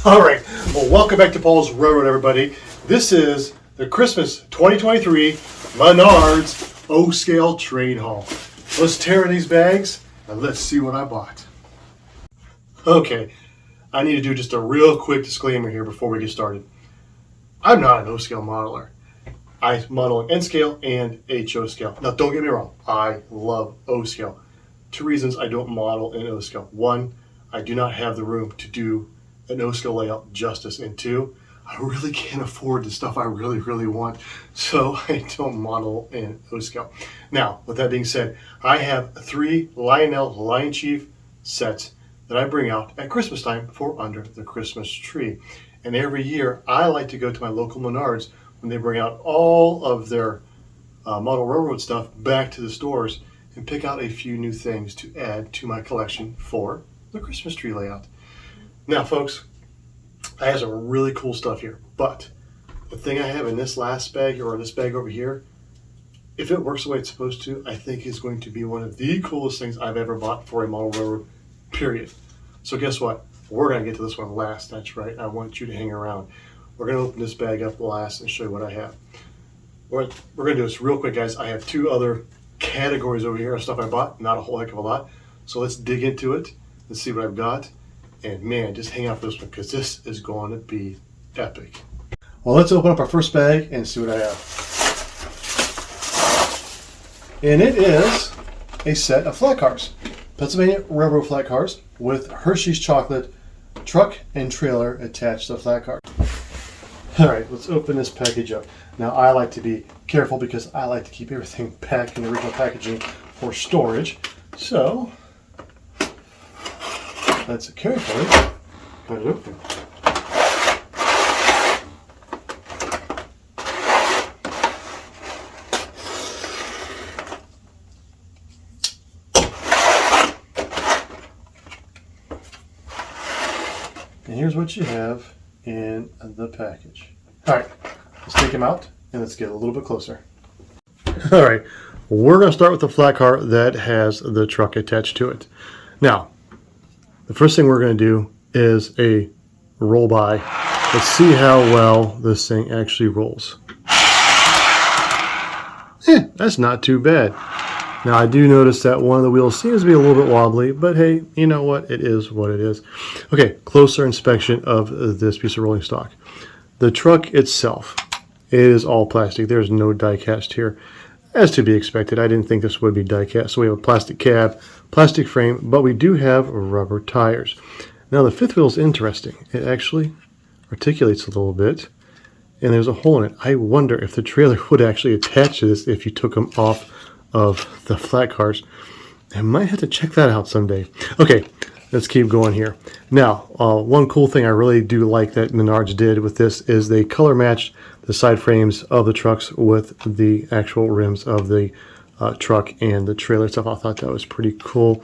All right, well, welcome back to Paul's Railroad, everybody. This is the Christmas 2023 Menards O-Scale Trade Haul. Let's tear in these bags and let's see what I bought. Okay, I need to do just a real quick disclaimer here before we get started. I'm not an O-Scale modeler. I model an N-Scale and HO scale. Now, don't get me wrong, I love O-Scale. Two reasons I don't model in O-Scale. One, I do not have the room to do an O-Scale layout justice, and two, I really can't afford the stuff I really want, so I don't model in O-Scale. Now, with that being said, I have 3 Lionel Lion Chief sets that I bring out at Christmas time for under the Christmas tree. And every year, I like to go to my local Menards when they bring out all of their model railroad stuff back to the stores and pick out a few new things to add to my collection for the Christmas tree layout. Now, folks, I have some really cool stuff here, but the thing I have in this last bag, or this bag over here, if it works the way it's supposed to, I think is going to be one of the coolest things I've ever bought for a model railroad, period. So guess what? We're going to get to this one last. That's right. I want you to hang around. We're going to open this bag up last and show you what I have. We're going to do this real quick, guys. I have 2 other categories over here of stuff I bought, not a whole heck of a lot. So let's dig into it. Let's see what I've got. And man, just hang out for this one because this is going to be epic. Well, let's open up our first bag and see what I have. And it is a set of flat cars. Pennsylvania Railroad flat cars with Hershey's chocolate truck and trailer attached to the flat car. All right, let's open this package up. Now, I like to be careful because I like to keep everything packed in the original packaging for storage. So, let's carefully cut it open. And here's what you have in the package. All right, let's take them out and let's get a little bit closer. All right, we're going to start with the flat car that has the truck attached to it. Now, the first thing we're going to do is a roll by. Let's see how well this thing actually rolls. That's not too bad. Now, I do notice that one of the wheels seems to be a little bit wobbly, but hey, you know what? It is what it is. Okay, closer inspection of this piece of rolling stock. The truck itself, it is all plastic. There's no die cast here. As to be expected, I didn't think this would be die cast. So we have a plastic cab, plastic frame, but we do have rubber tires. Now the fifth wheel is interesting. It actually articulates a little bit, and there's a hole in it. I wonder if the trailer would actually attach to this if you took them off of the flat cars. I might have to check that out someday. Okay, let's keep going here. Now, one cool thing I really do like that Menards did with this is they color matched the side frames of the trucks with the actual rims of the truck and the trailer stuff. I thought that was pretty cool.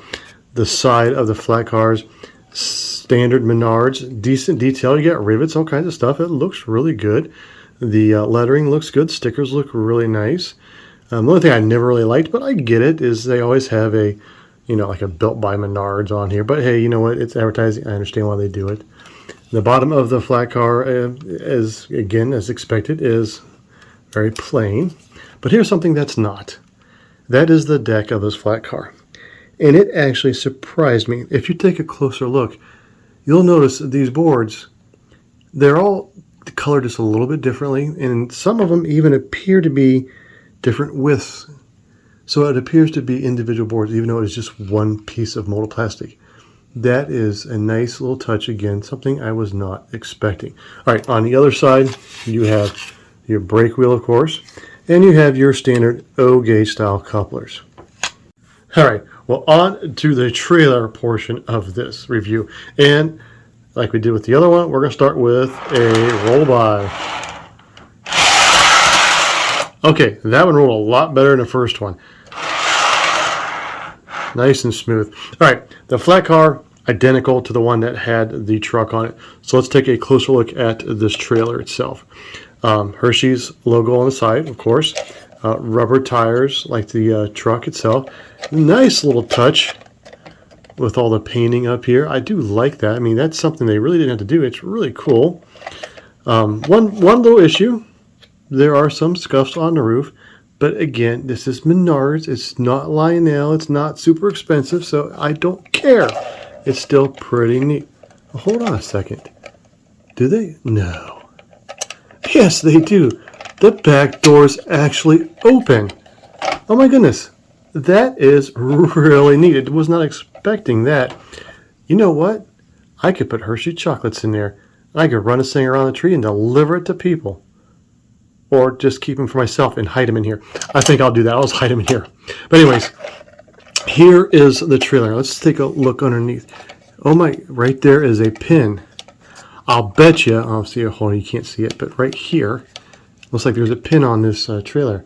The side of the flat cars, standard Menards, decent detail. You got rivets, all kinds of stuff. It looks really good. The lettering looks good. Stickers look really nice. The only thing I never really liked, but I get it, is they always have a, like a built by Menards on here. But hey, you know what? It's advertising. I understand why they do it. The bottom of the flat car, as expected, is very plain. But here's something that's not. That is the deck of this flat car. And it actually surprised me. If you take a closer look, you'll notice these boards, they're all colored just a little bit differently. And some of them even appear to be different widths. So it appears to be individual boards, even though it is just one piece of molded plastic. That is a nice little touch. Again, something I was not expecting. All right, on the other side, you have your brake wheel, of course, and you have your standard O-gauge style couplers. All right, well, on to the trailer portion of this review. And like we did with the other one, we're going to start with a roll by. Okay, that one rolled a lot better than the first one. Nice and smooth. All right, the flat car, identical to the one that had the truck on it. So let's take a closer look at this trailer itself. Hershey's logo on the side, of course. Rubber tires like the truck itself. Nice little touch with all the painting up here. I do like that. I mean, that's something they really didn't have to do. It's really cool. One little issue, there are some scuffs on the roof, but again, this is Menards. It's not Lionel. It's not super expensive, so I don't care. It's still pretty neat. Well, hold on a second. Do they? No. Yes, they do. The back doors actually open. Oh my goodness. That is really neat. I was not expecting that. You know what? I could put Hershey chocolates in there. I could run this thing around the tree and deliver it to people. Or just keep them for myself and hide them in here. I think I'll do that. I'll just hide them in here. But anyways, here is the trailer. Let's take a look underneath. Oh my, right there is a pin. I'll bet you, I'll see a hole, you can't see it, but right here, looks like there's a pin on this trailer.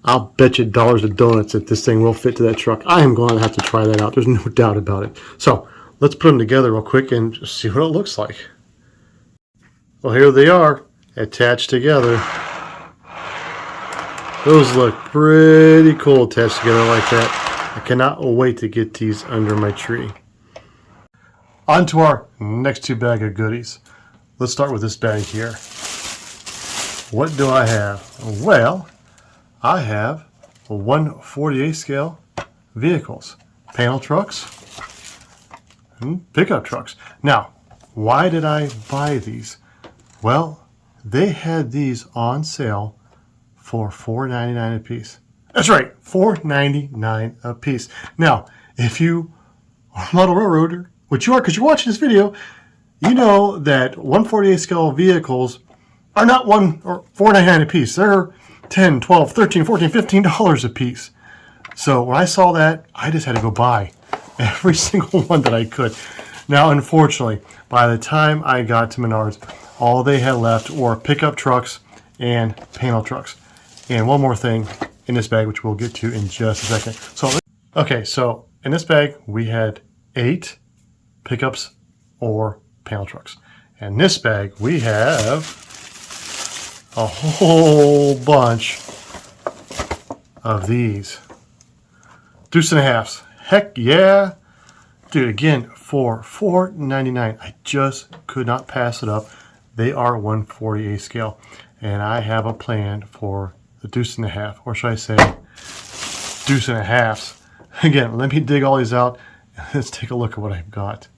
I'll bet you dollars of donuts that this thing will fit to that truck. I am going to have to try that out. There's no doubt about it. So let's put them together real quick and just see what it looks like. Well, here they are, attached together. Those look pretty cool attached together like that. I cannot wait to get these under my tree. On to our next two bag of goodies. Let's start with this bag here. What do I have? Well, I have 1/48 scale vehicles, panel trucks, and pickup trucks. Now, why did I buy these? Well, they had these on sale for $4.99 a piece. That's right, $4.99 a piece. Now, if you are a model railroader, which you are because you're watching this video, you know that 1/48 scale vehicles are not $4.99 a piece. They're $10, $12, $13, $14, $15 a piece. So when I saw that, I just had to go buy every single one that I could. Now, unfortunately, by the time I got to Menards, all they had left were pickup trucks and panel trucks. And one more thing in this bag, which we'll get to in just a second. So in this bag, we had 8 pickups or panel trucks. In this bag, we have a whole bunch of these. Deuce and a halves. Heck yeah. Dude, again, for $4.99, I just could not pass it up. They are 1/48 scale. And I have a plan for the deuce and a half, or should I say deuce and a halves. Again, let me dig all these out. Let's take a look at what I've got.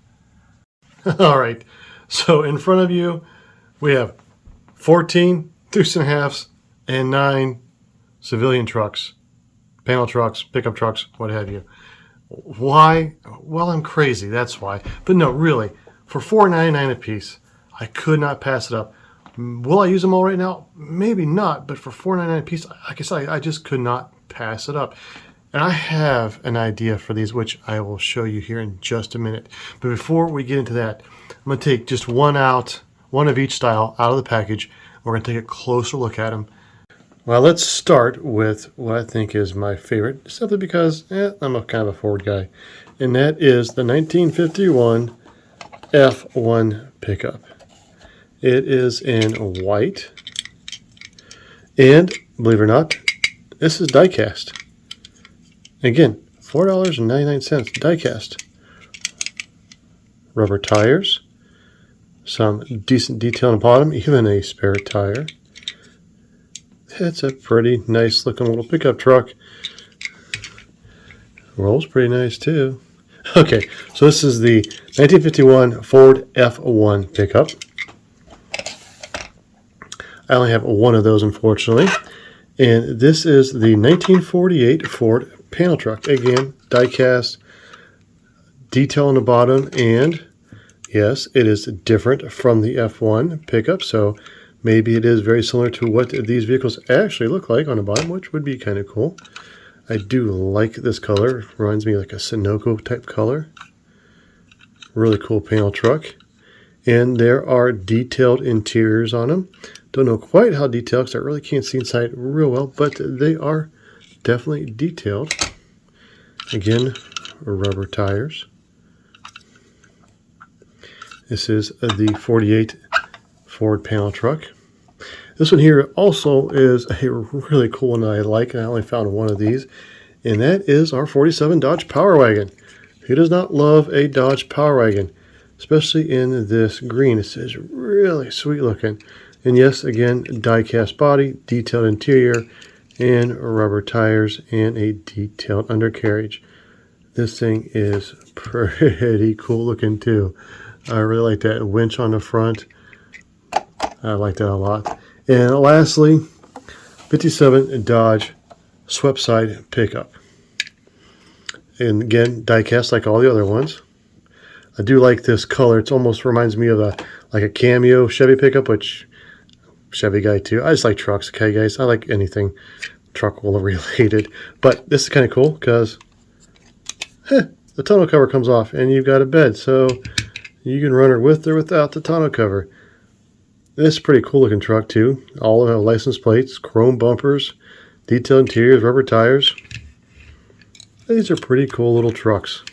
All right, so in front of you, we have 14 deuce and a halves and 9 civilian trucks, panel trucks, pickup trucks, what have you. Why? Well, I'm crazy, that's why. But no, really, for $4.99 a piece, I could not pass it up. Will I use them all right now? Maybe not, but for $4.99 a piece, like I said, I just could not pass it up. And I have an idea for these, which I will show you here in just a minute. But before we get into that, I'm going to take just one of each style out of the package. We're going to take a closer look at them. Well, let's start with what I think is my favorite, simply because I'm a kind of a Ford guy. And that is the 1951 F1 pickup. It is in white, and believe it or not, this is die-cast. Again, $4.99 die-cast. Rubber tires, some decent detail on the bottom, even a spare tire. It's a pretty nice looking little pickup truck. Rolls pretty nice too. Okay, so this is the 1951 Ford F1 pickup. I only have one of those, unfortunately. And this is the 1948 Ford panel truck. Again, die-cast, detail on the bottom, and yes, it is different from the F1 pickup, so maybe it is very similar to what these vehicles actually look like on the bottom, which would be kind of cool. I do like this color. It reminds me like a Sunoco type color. Really cool panel truck. And there are detailed interiors on them. Don't know quite how detailed because I really can't see inside real well, but they are definitely detailed. Again, rubber tires. This is the 48 Ford panel truck. This one here also is a really cool one that I like, and I only found one of these, and that is our 47 Dodge Power Wagon. Who does not love a Dodge Power Wagon? Especially in this green. It is really sweet looking. And yes, again, die-cast body, detailed interior, and rubber tires, and a detailed undercarriage. This thing is pretty cool looking too. I really like that winch on the front. I like that a lot. And lastly, 57 Dodge swept side pickup. And again, die-cast like all the other ones. I do like this color. It almost reminds me of like a Cameo Chevy pickup, which Chevy guy too. I just like trucks, okay, guys? I like anything truck related. But this is kind of cool because the tonneau cover comes off and you've got a bed, so you can run her with or without the tonneau cover. This is a pretty cool looking truck too. All have license plates, chrome bumpers, detailed interiors, rubber tires. These are pretty cool little trucks.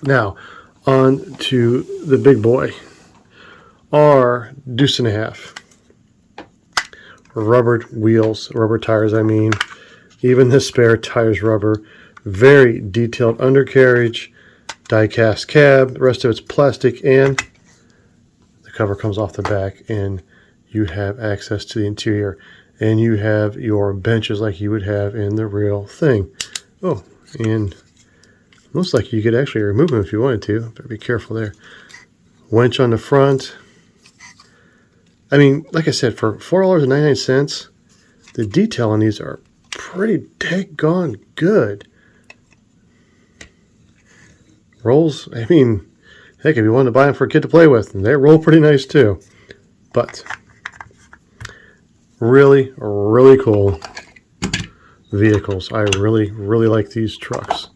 Now, on to the big boy. Our deuce and a half. Rubbered wheels, rubber tires, I mean. Even the spare tire's rubber. Very detailed undercarriage, die-cast cab. The rest of it's plastic, and the cover comes off the back, and you have access to the interior. And you have your benches like you would have in the real thing. Oh, and looks like you could actually remove them if you wanted to. Better be careful there. Winch on the front. I mean, like I said, for $4.99, the detail on these are pretty daggone good. Rolls, I mean, heck, if you wanted to buy them for a kid to play with, they roll pretty nice too. But really, really cool vehicles. I really, really like these trucks.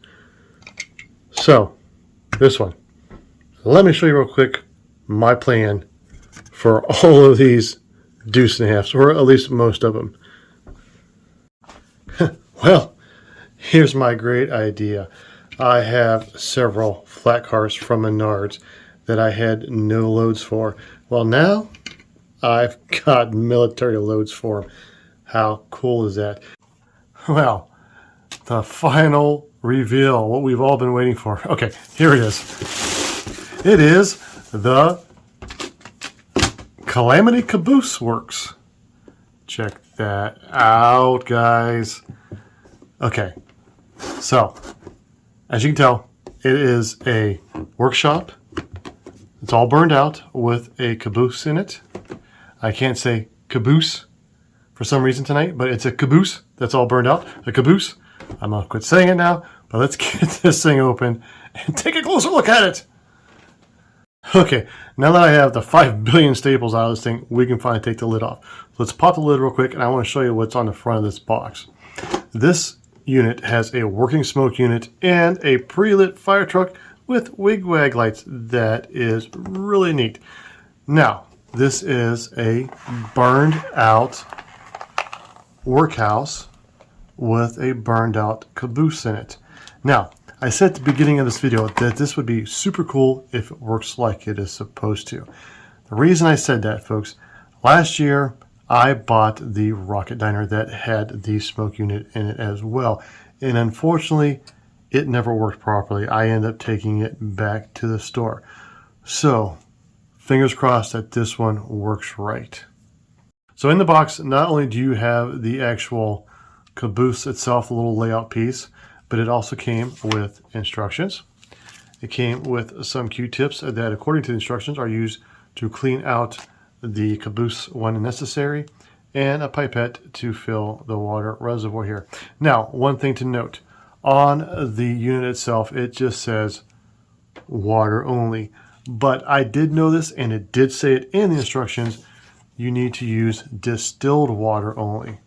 So, this one. Let me show you real quick my plan for all of these deuce and a halves, or at least most of them. Well, here's my great idea. I have several flat cars from Menards that I had no loads for. Well, now I've got military loads for them. How cool is that? Well, the final reveal, what we've all been waiting for. Okay, here it is. It is the Calamity Caboose Works. Check that out, guys. Okay, so as you can tell, it is a workshop. It's all burned out with a caboose in it. I can't say caboose for some reason tonight, but it's a caboose that's all burned out. A caboose. I'm going to quit saying it now, but let's get this thing open and take a closer look at it. Okay, now that I have the 5 billion staples out of this thing, we can finally take the lid off. So let's pop the lid real quick, and I want to show you what's on the front of this box. This unit has a working smoke unit and a pre-lit fire truck with wig-wag lights. That is really neat. Now, this is a burned out workhouse with a burned out caboose in it. Now, I said at the beginning of this video that this would be super cool if it works like it is supposed to. The reason I said that, folks, last year I bought the rocket diner that had the smoke unit in it as well. And unfortunately, it never worked properly. I ended up taking it back to the store. So, fingers crossed that this one works right. So in the box, not only do you have the actual caboose itself, the little layout piece, but it also came with instructions. It came with some Q-tips that, according to the instructions, are used to clean out the caboose when necessary, and a pipette to fill the water reservoir here. Now, one thing to note, on the unit itself, it just says water only. But I did know this, and it did say it in the instructions, you need to use distilled water only.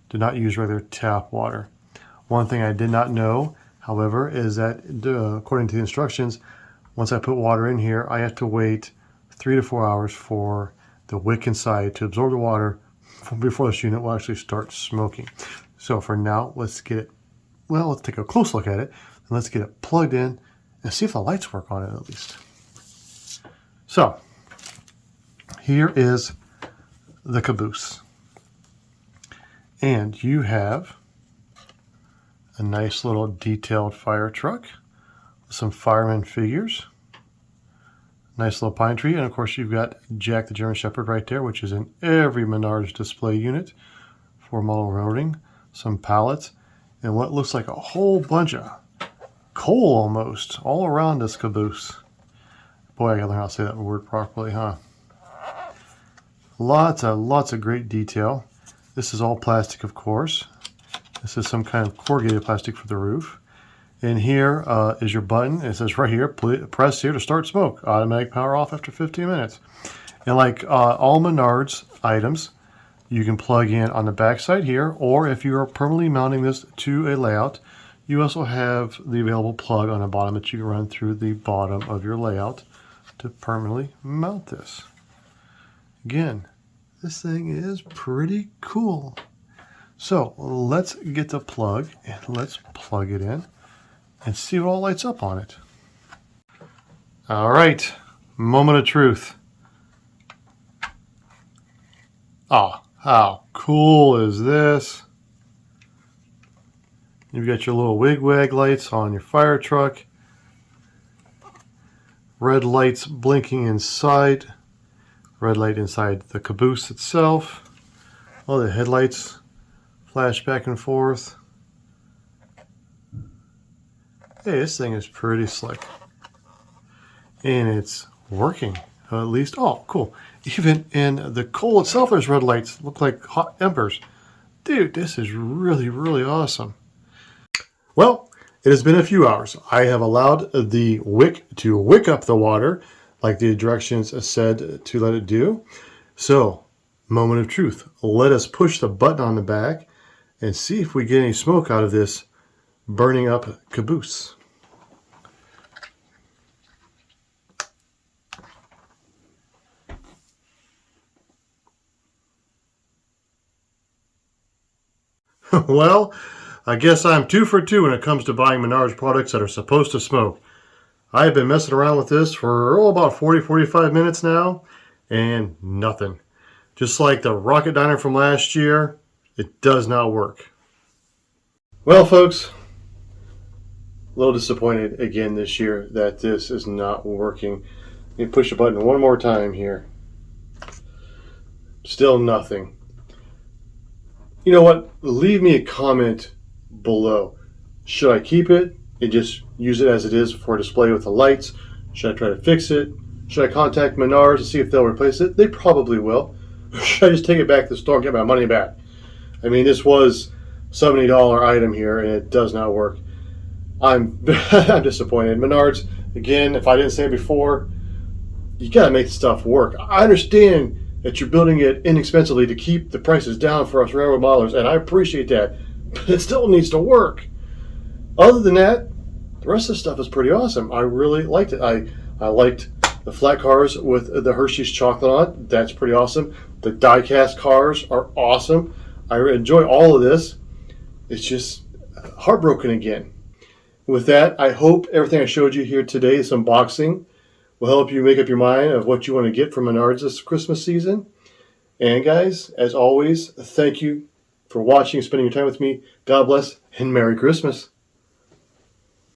Do not use regular tap water. One thing I did not know, however, is that according to the instructions, once I put water in here, I have to wait 3 to 4 hours for the wick inside to absorb the water before this unit will actually start smoking. So for now, let's get it, well, let's take a close look at it, and let's get it plugged in and see if the lights work on it at least. So here is the caboose. And you have a nice little detailed fire truck. some fireman figures. Nice little pine tree. And of course you've got Jack the German Shepherd right there, which is in every Menards display unit for model railroading. Some pallets and what looks like a whole bunch of coal almost all around this caboose. Boy, I gotta learn how to say that word properly, huh? Lots of great detail. This is all plastic, of course. This is some kind of corrugated plastic for the roof. And here is your button. It says right here, press here to start smoke. Automatic power off after 15 minutes. And like all Menards items, you can plug in on the back side here, or if you are permanently mounting this to a layout, you also have the available plug on the bottom that you can run through the bottom of your layout to permanently mount this. Again, this thing is pretty cool. So let's get the plug and let's plug it in and see what all lights up on it. All right, moment of truth. Oh, how cool is this? You've got your little wig-wag lights on your fire truck. Red lights blinking inside. Red light inside the caboose itself. All the headlights flash back and forth. Hey, this thing is pretty slick. And it's working, at least. Oh, cool. Even in the coal itself, there's red lights. Look like hot embers. Dude, this is really, really awesome. Well, it has been a few hours. I have allowed the wick to wick up the water, like the directions said to let it do. So, moment of truth. Let us push the button on the back and see if we get any smoke out of this burning up caboose. Well, I guess I'm 2 for 2 when it comes to buying Menards products that are supposed to smoke. I've been messing around with this for about 40-45 minutes now, and nothing. Just like the rocket diner from last year, it does not work. Well, folks, a little disappointed again this year that this is not working. Let me push the button one more time here. Still nothing. You know what? Leave me a comment below. Should I keep it and just use it as it is for display with the lights? Should I try to fix it? Should I contact Menards to see if they'll replace it? They probably will. Should I just take it back to the store and get my money back? I mean, this was a $70 item here and it does not work. I'm disappointed. Menards, again, if I didn't say it before, you gotta make the stuff work. I understand that you're building it inexpensively to keep the prices down for us railroad modelers, and I appreciate that, but it still needs to work. Other than that, the rest of the stuff is pretty awesome. I really liked it. I liked the flat cars with the Hershey's chocolate on it. That's pretty awesome. The die-cast cars are awesome. I enjoy all of this. It's just heartbroken again. With that, I hope everything I showed you here today, this unboxing, will help you make up your mind of what you want to get from Menards this Christmas season. And guys, as always, thank you for watching and spending your time with me. God bless and Merry Christmas.